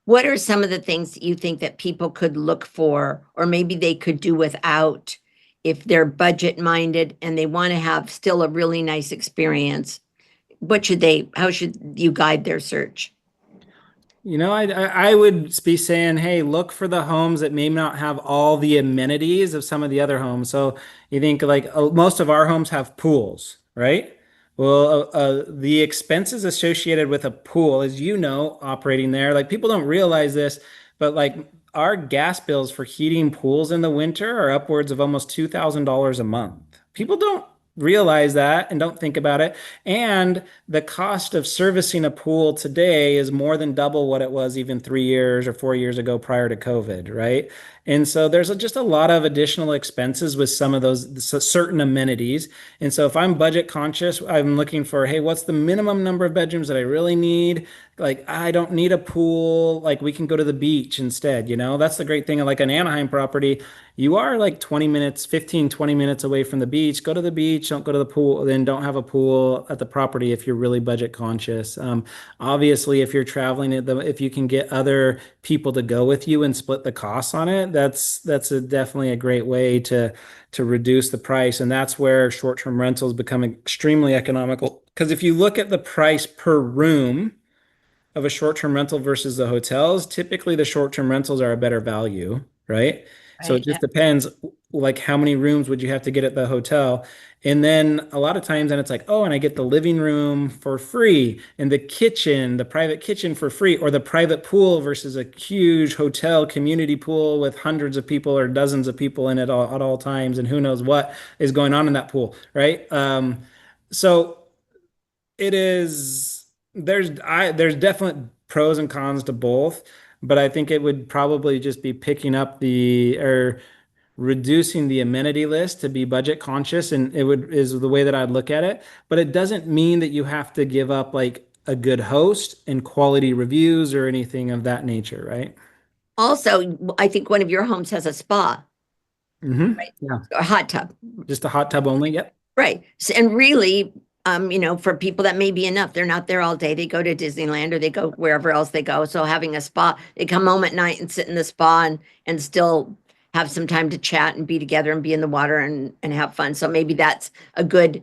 Speaker 1: What are some of the things that you think that people could look for, or maybe they could do without if they're budget minded and they want to have still a really nice experience? How should you guide their search?
Speaker 2: I would be saying, hey, look for the homes that may not have all the amenities of some of the other homes. So you think like most of our homes have pools, right? Well, the expenses associated with a pool, as you know, operating there, like people don't realize this, but like our gas bills for heating pools in the winter are upwards of almost $2,000 a month. People don't realize that and don't think about it. And the cost of servicing a pool today is more than double what it was even 3 years or 4 years ago prior to COVID, right? And so there's just a lot of additional expenses with some of those certain amenities. And so if I'm budget conscious, I'm looking for, hey, what's the minimum number of bedrooms that I really need? Like, I don't need a pool. Like, we can go to the beach instead, That's the great thing of like an Anaheim property. You are like 20 minutes, 15, 20 minutes away from the beach. Go to the beach, don't go to the pool, then don't have a pool at the property if you're really budget conscious. Obviously, if you're traveling, if you can get other people to go with you and split the costs on it, definitely a great way to reduce the price. And that's where short-term rentals become extremely economical. Because if you look at the price per room of a short-term rental versus the hotels, typically the short-term rentals are a better value, right? So it
Speaker 1: Right.
Speaker 2: just depends, like how many rooms would you have to get at the hotel? And then a lot of times, and it's like, oh, and I get the living room for free, and the kitchen, the private kitchen for free, or the private pool versus a huge hotel community pool with hundreds of people or dozens of people in it at all times, and who knows what is going on in that pool, right? So it is there's definite pros and cons to both, but I think it would probably just be picking up the or reducing the amenity list to be budget conscious, and it would is the way that I'd look at it. But it doesn't mean that you have to give up like a good host and quality reviews or anything of that nature, right?
Speaker 1: Also, I think one of your homes has a spa, right?
Speaker 2: Yeah.
Speaker 1: Or a hot tub.
Speaker 2: Just a hot tub only. Yep.
Speaker 1: Right. And really, for people that may be enough, they're not there all day. They go to Disneyland or they go wherever else they go. So having a spa, they come home at night and sit in the spa and still have some time to chat and be together and be in the water and have fun. So maybe that's a good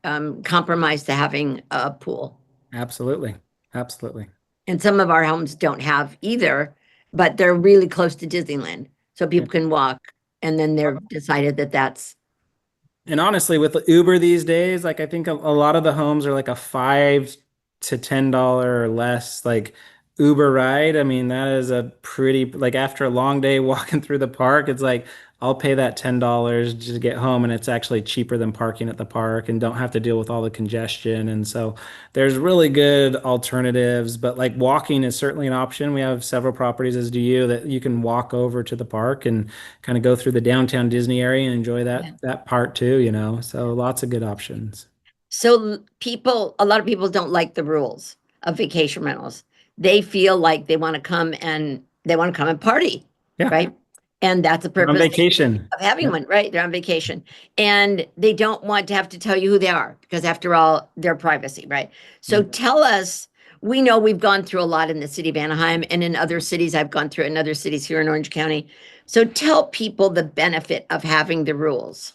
Speaker 1: compromise to having a pool.
Speaker 2: Absolutely. Absolutely.
Speaker 1: And some of our homes don't have either, but they're really close to Disneyland. So
Speaker 2: Yeah.
Speaker 1: people can walk and then they're decided that that's
Speaker 2: And honestly, with Uber these days, like I think a lot of the homes are like a $5 to $10 or less, like Uber ride. I mean, that is a pretty like after a long day walking through the park, it's like I'll pay that $10 just to get home, and it's actually cheaper than parking at the park and don't have to deal with all the congestion. And so there's really good alternatives, but like walking is certainly an option. We have several properties, as do you, that you can walk over to the park and kind of go through the downtown Disney area and enjoy
Speaker 1: yeah.
Speaker 2: that part too. So lots of good options.
Speaker 1: So a lot of people don't like the rules of vacation rentals. They feel like they want to come and party,
Speaker 2: Yeah,
Speaker 1: right? And that's the
Speaker 2: we're on
Speaker 1: purpose
Speaker 2: vacation.
Speaker 1: of having
Speaker 2: Yep.
Speaker 1: one, right? They're on vacation and they don't want to have to tell you who they are because after all, their privacy, right? So
Speaker 2: Yep.
Speaker 1: tell us, we know we've gone through a lot in the city of Anaheim and in other cities. I've gone through it in other cities here in Orange County. So tell people the benefit of having the rules.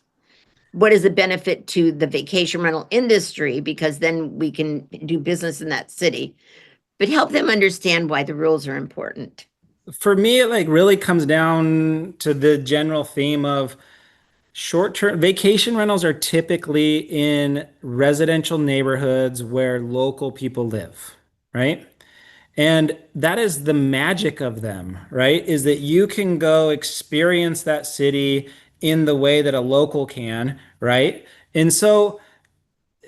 Speaker 1: What is the benefit to the vacation rental industry? Because then we can do business in that city, but help them understand why the rules are important.
Speaker 2: For me, it like really comes down to the general theme of short-term vacation rentals are typically in residential neighborhoods where local people live, right? And that is the magic of them, right? Is that you can go experience that city in the way that a local can, right? And so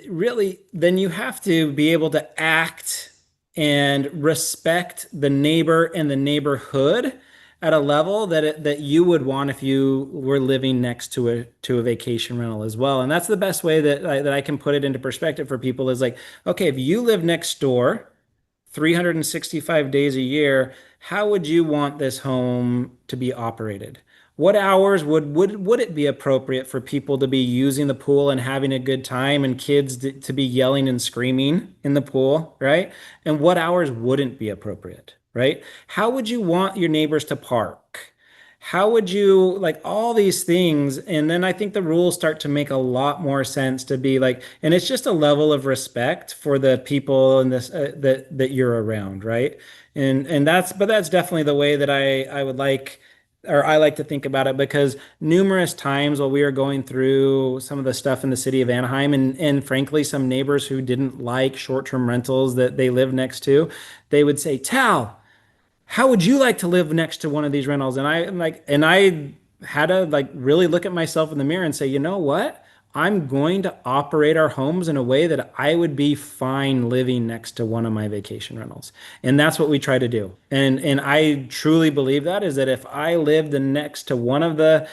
Speaker 2: really, then you have to be able to act and respect the neighbor and the neighborhood at a level that you would want if you were living next to a vacation rental as well. And that's the best way that I can put it into perspective for people is like, okay, if you live next door 365 days a year, how would you want this home to be operated? What hours would it be appropriate for people to be using the pool and having a good time and kids to be yelling and screaming in the pool, right? And what hours wouldn't be appropriate, right? How would you want your neighbors to park? How would you like all these things? And then I think the rules start to make a lot more sense to be like, and it's just a level of respect for the people in this that you're around, right? And that's definitely the way that I would like or I like to think about it because numerous times while we were going through some of the stuff in the city of Anaheim and frankly some neighbors who didn't like short-term rentals that they live next to, they would say, Tal, how would you like to live next to one of these rentals? And I had to like really look at myself in the mirror and say, you know what? I'm going to operate our homes in a way that I would be fine living next to one of my vacation rentals. And that's what we try to do. And I truly believe that is that if I lived next to one of the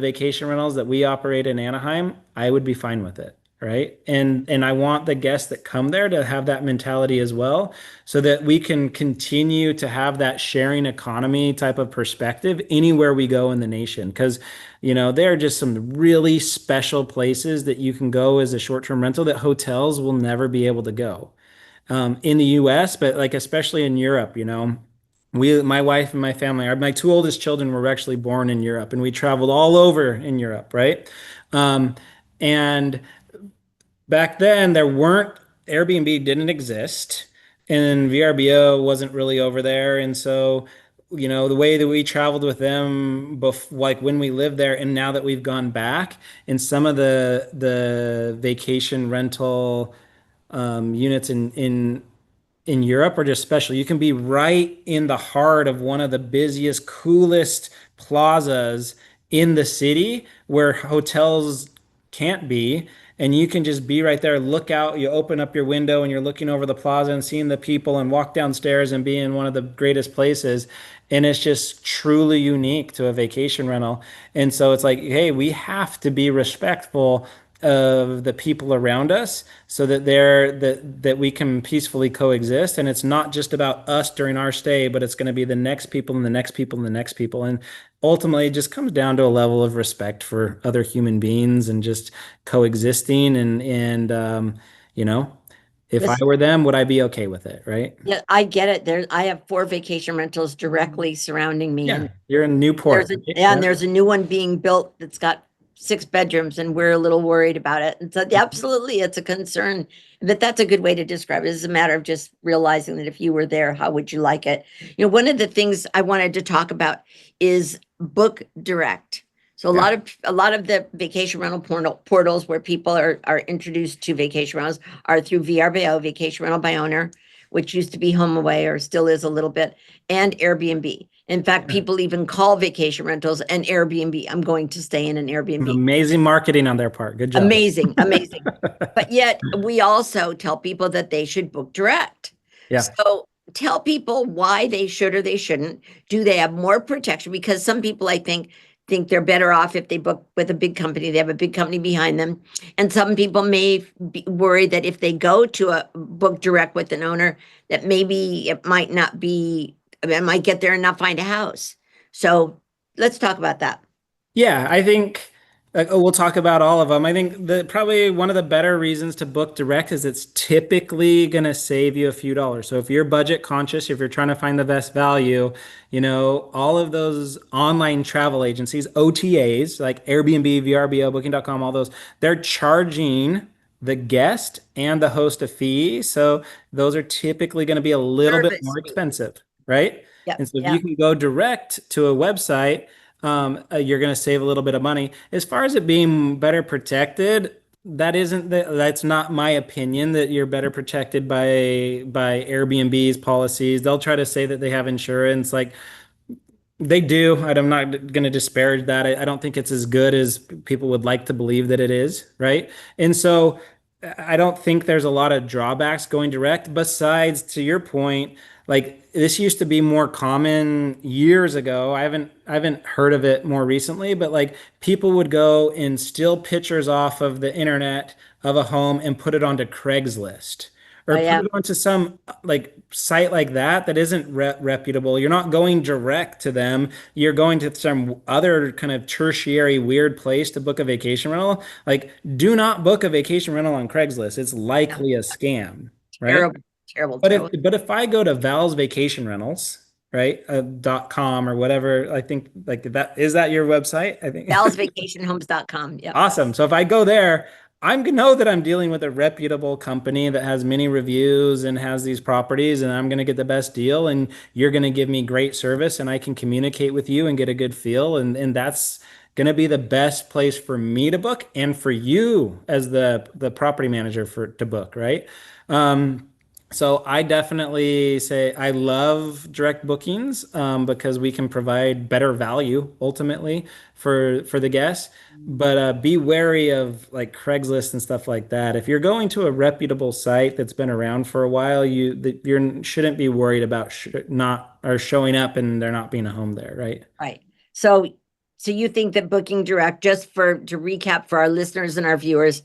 Speaker 2: vacation rentals that we operate in Anaheim, I would be fine with it. Right. And I want the guests that come there to have that mentality as well, so that we can continue to have that sharing economy type of perspective anywhere we go in the nation. Because, there are just some really special places that you can go as a short-term rental that hotels will never be able to go in the US, but like especially in Europe, my wife and my family, my two oldest children were actually born in Europe, and we traveled all over in Europe, right? And back then there weren't Airbnb didn't exist and VRBO wasn't really over there. And so, the way that we traveled with them like when we lived there and now that we've gone back in some of the vacation rental units in Europe are just special. You can be right in the heart of one of the busiest, coolest plazas in the city where hotels can't be. And you can just be right there, look out, you open up your window and you're looking over the plaza and seeing the people and walk downstairs and be in one of the greatest places. And it's just truly unique to a vacation rental. And so it's like, hey, we have to be respectful of the people around us so that we can peacefully coexist. And it's not just about us during our stay, but it's going to be the next people and the next people and the next people. And ultimately it just comes down to a level of respect for other human beings and just coexisting and if I
Speaker 1: This,
Speaker 2: were them, would I be okay with it, right?
Speaker 1: yeah, I get it. I have 4 vacation rentals directly surrounding me,
Speaker 2: Yeah,
Speaker 1: and
Speaker 2: you're in Newport, right?
Speaker 1: and there's a new one being built that's got 6 bedrooms, and we're a little worried about it. And so, yeah, absolutely, it's a concern. But that's a good way to describe it. It's a matter of just realizing that if you were there, how would you like it? One of the things I wanted to talk about is book direct. So
Speaker 2: Yeah.
Speaker 1: a lot of the vacation rental portals where people are introduced to vacation rentals are through VRBO, Vacation Rental by Owner, which used to be HomeAway or still is a little bit, and Airbnb. In fact,
Speaker 2: Yeah.
Speaker 1: people even call vacation rentals an Airbnb. I'm going to stay in an Airbnb.
Speaker 2: Amazing marketing on their part. Good job.
Speaker 1: Amazing, amazing. But yet we also tell people that they should book direct.
Speaker 2: Yeah.
Speaker 1: So tell people why they should or they shouldn't. Do they have more protection? Because some people, I think they're better off if they book with a big company. They have a big company behind them. And some people may be worried that if they go to a book direct with an owner, that maybe it might not be, I might get there and not find a house. So let's talk about that.
Speaker 2: Yeah, I think we'll talk about all of them. I think that probably one of the better reasons to book direct is it's typically going to save you a few dollars. So if you're budget conscious, if you're trying to find the best value, all of those online travel agencies, OTAs like Airbnb, VRBO, Booking.com, all those, they're charging the guest and the host a fee. So those are typically going to be a little bit
Speaker 1: Service
Speaker 2: more
Speaker 1: fee.
Speaker 2: expensive, right?
Speaker 1: Yep,
Speaker 2: And so if
Speaker 1: yeah.
Speaker 2: you can go direct to a website, you're going to save a little bit of money. As far as it being better protected, that's not my opinion that you're better protected by Airbnb's policies. They'll try to say that they have insurance, like they do. And I'm not going to disparage that. I don't think it's as good as people would like to believe that it is, right? And so I don't think there's a lot of drawbacks going direct. Besides, to your point, Like this used to be more common years ago. I haven't heard of it more recently, but like people would go and steal pictures off of the internet of a home and put it onto Craigslist
Speaker 1: Oh,
Speaker 2: or put
Speaker 1: yeah.
Speaker 2: it onto some like site like that that isn't reputable. You're not going direct to them. You're going to some other kind of tertiary weird place to book a vacation rental. Like, do not book a vacation rental on Craigslist. It's
Speaker 1: Yeah.
Speaker 2: likely a scam, right?
Speaker 1: Terrible, terrible,
Speaker 2: But
Speaker 1: terrible.
Speaker 2: if I go to Val's Vacation Rentals, right, .com or whatever, I think like that is that your website? I think
Speaker 1: DallasVacationHomes.com. Yep.
Speaker 2: awesome. So if I go there, I'm gonna know that I'm dealing with a reputable company that has many reviews and has these properties, and I'm gonna get the best deal, and you're gonna give me great service, and I can communicate with you and get a good feel, and that's gonna be the best place for me to book and for you as the property manager for to book, right? So I definitely say I love direct bookings because we can provide better value ultimately for the guests. But be wary of like Craigslist and stuff like that. If you're going to a reputable site that's been around for a while, you shouldn't be worried about not or showing up and there not being a home there, right?
Speaker 1: Right. So, so you think that booking direct, just for to recap for our listeners and our viewers,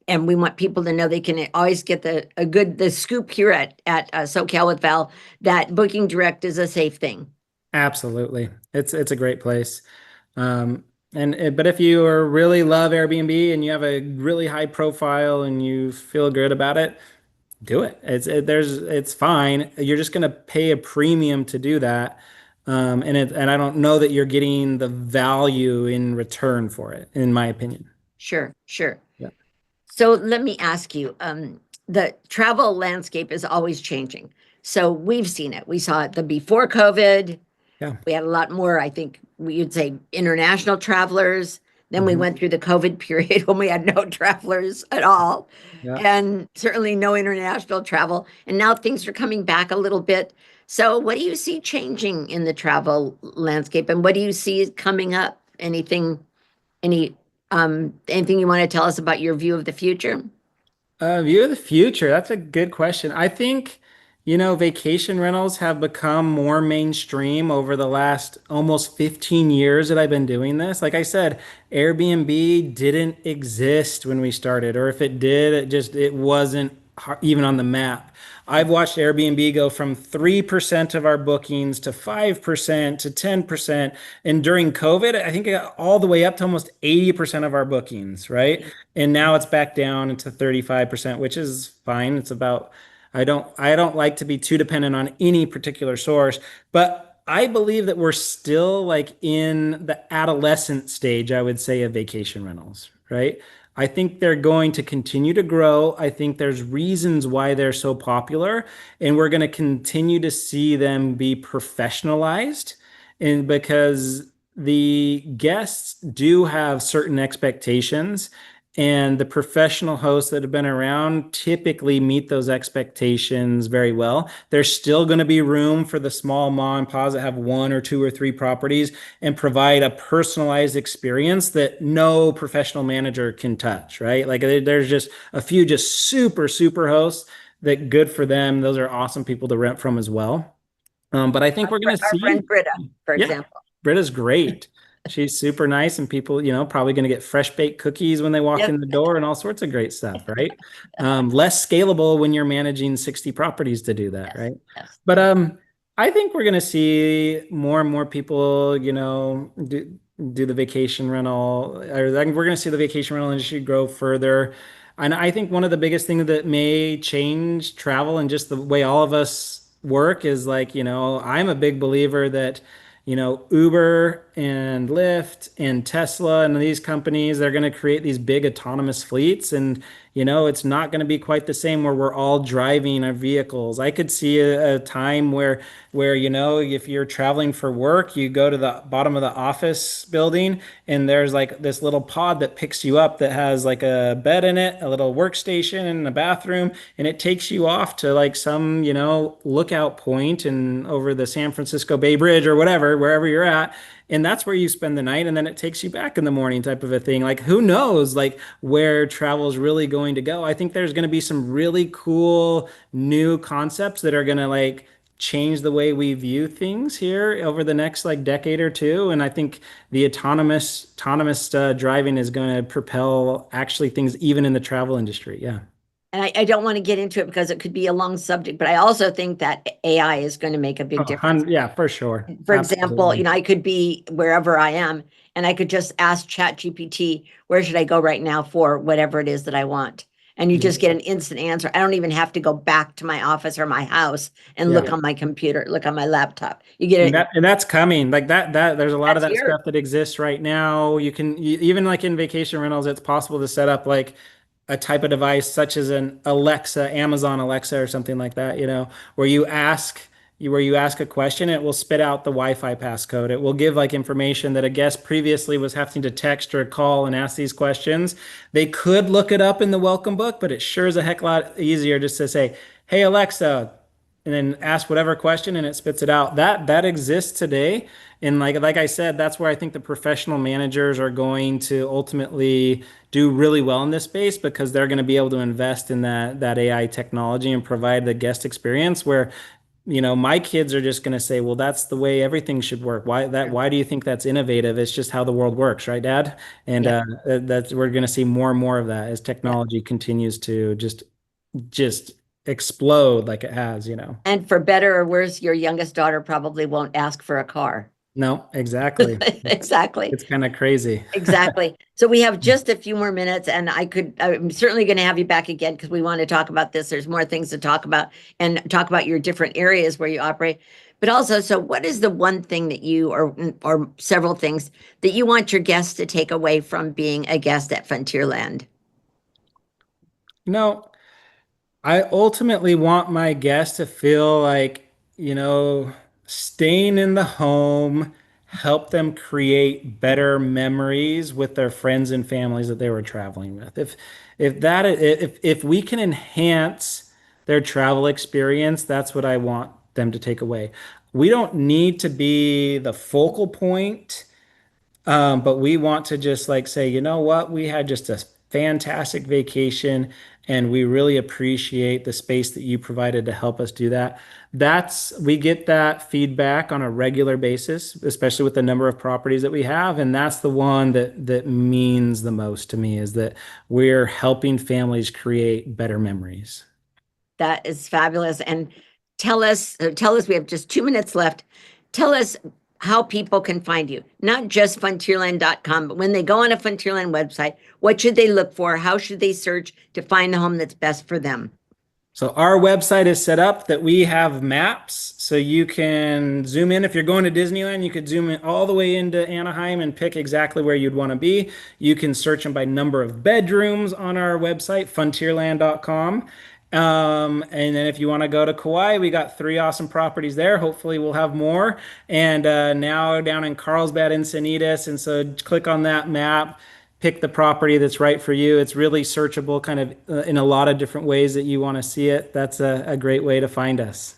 Speaker 1: and we want people to know they can always get the scoop here at SoCal with Val, that booking direct is a safe thing.
Speaker 2: Absolutely. It's a great place. But if you are really love Airbnb and you have a really high profile and you feel good about it, do it. It's fine. You're just gonna pay a premium to do that. And I don't know that you're getting the value in return for it, in my opinion.
Speaker 1: Sure, sure.
Speaker 2: Yeah.
Speaker 1: So let me ask you, the travel landscape is always changing. So we've seen it. We saw it the before COVID.
Speaker 2: Yeah.
Speaker 1: We had a lot more, I think we'd say international travelers. Then we
Speaker 2: Mhm.
Speaker 1: went through the COVID period when we had no travelers at all,
Speaker 2: Yeah.
Speaker 1: and certainly no international travel. And now things are coming back a little bit. So what do you see changing in the travel landscape, and what do you see coming up? Any anything you want to tell us about your view of the future?
Speaker 2: View of the future. That's a good question. I think, vacation rentals have become more mainstream over the last almost 15 years that I've been doing this. Like I said, Airbnb didn't exist when we started, or if it did, it wasn't even on the map. I've watched Airbnb go from 3% of our bookings to 5% to 10%. And during COVID, I think it got all the way up to almost 80% of our bookings, right? And now it's back down into 35%, which is fine. It's about I don't like to be too dependent on any particular source, but I believe that we're still like in the adolescent stage, I would say, of vacation rentals, right? I think they're going to continue to grow. I think there's reasons why they're so popular, and we're going to continue to see them be professionalized. And because the guests do have certain expectations, and the professional hosts that have been around typically meet those expectations very well. There's still going to be room for the small mom and pops that have one or two or three properties and provide a personalized experience that no professional manager can touch, right? Like there's just a few just super, super hosts that good for them. Those are awesome people to rent from as well. But I think we're going to
Speaker 1: Our friend
Speaker 2: see,
Speaker 1: Britta, for
Speaker 2: yeah,
Speaker 1: example.
Speaker 2: Britta's great. She's super nice, and people, probably going to get fresh baked cookies when they walk
Speaker 1: Yep.
Speaker 2: in the door and all sorts of great stuff, right? Less scalable when you're managing 60 properties to do that,
Speaker 1: Yes,
Speaker 2: right?
Speaker 1: yes.
Speaker 2: But I think we're going to see more and more people, do the vacation rental, or I think we're going to see the vacation rental industry grow further. And I think one of the biggest things that may change travel and just the way all of us work is like, I'm a big believer that Uber and Lyft and Tesla and these companies, they're going to create these big autonomous fleets. And, it's not going to be quite the same where we're all driving our vehicles. I could see a time where, if you're traveling for work, you go to the bottom of the office building and there's like this little pod that picks you up that has like a bed in it, a little workstation and a bathroom, and it takes you off to like some, lookout point and over the San Francisco Bay Bridge or whatever, wherever you're at. And that's where you spend the night, and then it takes you back in the morning, type of a thing. Like, who knows, like where travel is really going to go? I think there's going to be some really cool new concepts that are going to like change the way we view things here over the next like decade or two. And I think the autonomous driving is going to propel actually things even in the travel industry. Yeah.
Speaker 1: And I don't want to get into it because it could be a long subject, but I also think that AI is going to make a big
Speaker 2: Oh,
Speaker 1: difference.
Speaker 2: yeah, for sure.
Speaker 1: For example,
Speaker 2: Absolutely.
Speaker 1: I could be wherever I am and I could just ask ChatGPT, where should I go right now for whatever it is that I want? And you
Speaker 2: Yeah.
Speaker 1: just get an instant answer. I don't even have to go back to my office or my house and look
Speaker 2: Yeah.
Speaker 1: on my computer, look on my laptop. You get it.
Speaker 2: And that's coming. Like that there's a lot of
Speaker 1: That's
Speaker 2: that
Speaker 1: here.
Speaker 2: stuff that exists right now. Even like in vacation rentals, it's possible to set up like a type of device such as an Alexa, Amazon Alexa or something like that, where you ask a question, it will spit out the Wi-Fi passcode. It will give like information that a guest previously was having to text or call and ask these questions. They could look it up in the welcome book, but it sure is a heck lot easier just to say, "Hey Alexa," and then ask whatever question and it spits it out. That exists today. And like I said, that's where I think the professional managers are going to ultimately do really well in this space because they're going to be able to invest in that AI technology and provide the guest experience where my kids are just going to say, well, that's the way everything should work. Why do you think that's innovative? It's just how the world works, right, Dad? And
Speaker 1: Yeah.
Speaker 2: that's we're going to see more and more of that as
Speaker 1: Yeah.
Speaker 2: technology continues to just explode like it has.
Speaker 1: And for better or worse, your youngest daughter probably won't ask for a car.
Speaker 2: No, exactly.
Speaker 1: Exactly.
Speaker 2: It's kind of crazy.
Speaker 1: Exactly. So we have just a few more minutes, and I'm certainly going to have you back again because we want to talk about this. There's more things to talk about and talk about your different areas where you operate. But also, so what is the one thing that or several things that you want your guests to take away from being a guest at Frontierland?
Speaker 2: No, I ultimately want my guests to feel like, staying in the home help them create better memories with their friends and families that they were traveling with. If we can enhance their travel experience, that's what I want them to take away. We don't need to be the focal point. But we want to just like say, you know what, we had just a fantastic vacation and we really appreciate the space that you provided to help us do that. We get that feedback on a regular basis, especially with the number of properties that we have. And that's the one that means the most to me is that we're helping families create better memories.
Speaker 1: That is fabulous. And tell us, we have just 2 minutes left. Tell us how people can find you, not just Funtierland.com, but when they go on a Funtierland website, what should they look for? How should they search to find the home that's best for them?
Speaker 2: So our website is set up that we have maps, so you can zoom in. If you're going to Disneyland, you could zoom in all the way into Anaheim and pick exactly where you'd want to be. You can search them by number of bedrooms on our website, funtierland.com. And then if you want to go to Kauai, we got 3 awesome properties there. Hopefully we'll have more. And now down in Carlsbad, Encinitas. And so click on that map, pick the property that's right for you. It's really searchable kind of in a lot of different ways that you want to see it. That's a great way to find us.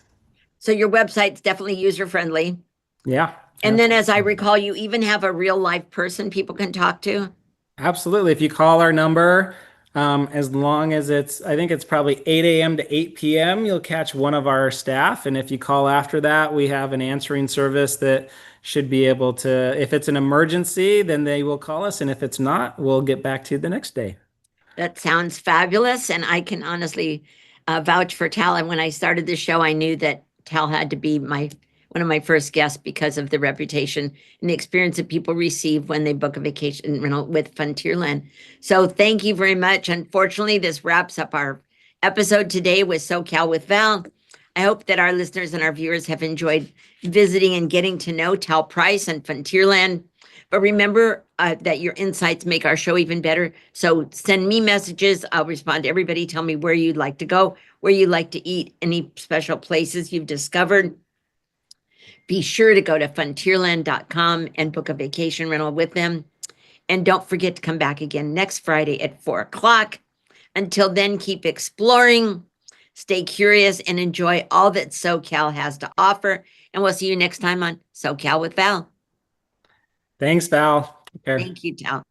Speaker 1: So your website's definitely user friendly.
Speaker 2: Yeah,
Speaker 1: And then, as I
Speaker 2: absolutely.
Speaker 1: recall, you even have a real life person people can talk to.
Speaker 2: Absolutely. If you call our number, as long as I think it's probably 8 a.m. to 8 p.m., you'll catch one of our staff. And if you call after that, we have an answering service that should be able to, if it's an emergency, then they will call us. And if it's not, we'll get back to you the next day.
Speaker 1: That sounds fabulous. And I can honestly vouch for Tal. And when I started the show, I knew that Tal had to be one of my first guests because of the reputation and the experience that people receive when they book a vacation rental with Funtierland. So thank you very much. Unfortunately, this wraps up our episode today with SoCal with Val. I hope that our listeners and our viewers have enjoyed visiting and getting to know Tal Price and Funtierland. But remember that your insights make our show even better. So send me messages. I'll respond to everybody. Tell me where you'd like to go, where you'd like to eat, any special places you've discovered. Be sure to go to funtierland.com and book a vacation rental with them. And don't forget to come back again next Friday at 4 o'clock. Until then, keep exploring, stay curious, and enjoy all that SoCal has to offer. And we'll see you next time on SoCal with Val.
Speaker 2: Thanks, Val. Take care.
Speaker 1: Thank you, Tal.